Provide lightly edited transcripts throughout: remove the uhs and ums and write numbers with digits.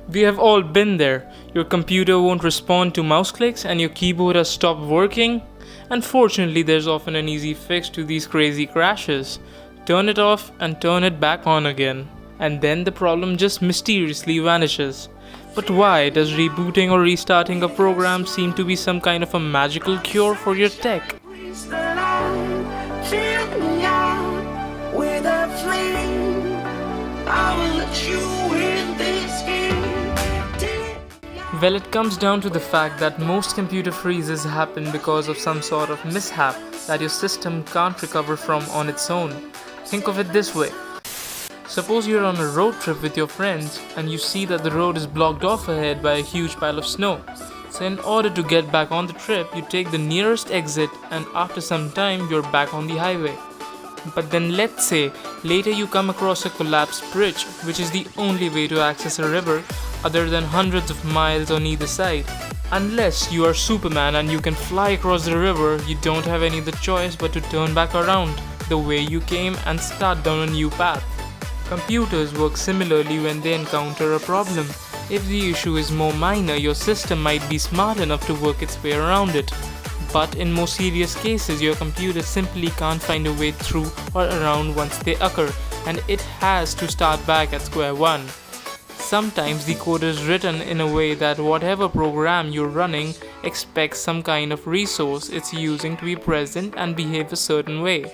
We have all been there. Your computer won't respond to mouse clicks and your keyboard has stopped working. Unfortunately, there's often an easy fix to these crazy crashes. Turn it off and turn it back on again. And then the problem just mysteriously vanishes. But why does rebooting or restarting a program seem to be some kind of a magical cure for your tech? Well, it comes down to the fact that most computer freezes happen because of some sort of mishap that your system can't recover from on its own. Think of it this way. Suppose you're on a road trip with your friends and you see that the road is blocked off ahead by a huge pile of snow. So in order to get back on the trip, you take the nearest exit and after some time you're back on the highway. But then let's say later you come across a collapsed bridge, which is the only way to access a river other than hundreds of miles on either side. Unless you are Superman and you can fly across the river, you don't have any other choice but to turn back around the way you came and start down a new path. Computers work similarly when they encounter a problem. If the issue is more minor, your system might be smart enough to work its way around it. But in more serious cases, your computer simply can't find a way through or around once they occur, and it has to start back at square one. Sometimes the code is written in a way that whatever program you're running expects some kind of resource it's using to be present and behave a certain way.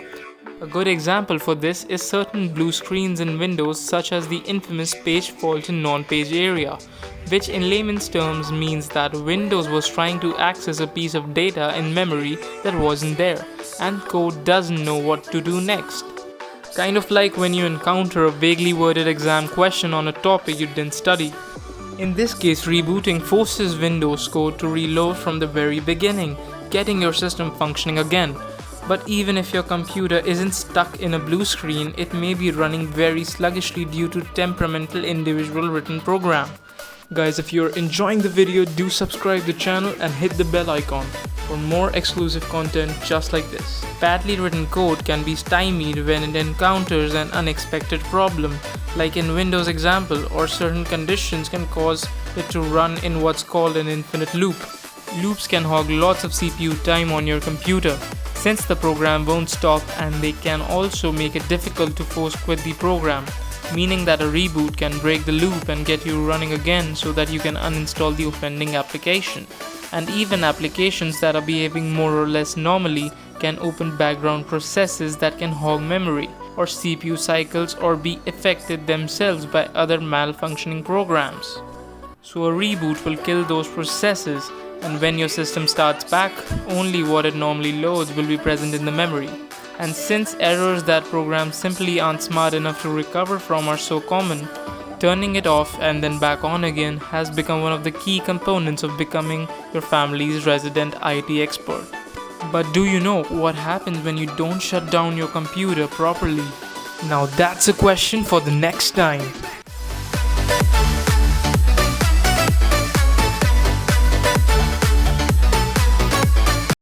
A good example for this is certain blue screens in Windows, such as the infamous page fault in non-page area, which in layman's terms means that Windows was trying to access a piece of data in memory that wasn't there, and code doesn't know what to do next. Kind of like when you encounter a vaguely worded exam question on a topic you didn't study. In this case, rebooting forces Windows code to reload from the very beginning, getting your system functioning again. But even if your computer isn't stuck in a blue screen, it may be running very sluggishly due to temperamental individual written program. Guys, if you're enjoying the video, do subscribe the channel and hit the bell icon for more exclusive content just like this. Badly written code can be stymied when it encounters an unexpected problem, like in Windows example, or certain conditions can cause it to run in what's called an infinite loop. Loops can hog lots of CPU time on your computer, since the program won't stop, and they can also make it difficult to force quit the program, meaning that a reboot can break the loop and get you running again so that you can uninstall the offending application. And even applications that are behaving more or less normally can open background processes that can hog memory or CPU cycles or be affected themselves by other malfunctioning programs. So a reboot will kill those processes, and when your system starts back, only what it normally loads will be present in the memory. And since errors that programs simply aren't smart enough to recover from are so common, turning it off and then back on again has become one of the key components of becoming your family's resident IT expert. But do you know what happens when you don't shut down your computer properly? Now that's a question for the next time.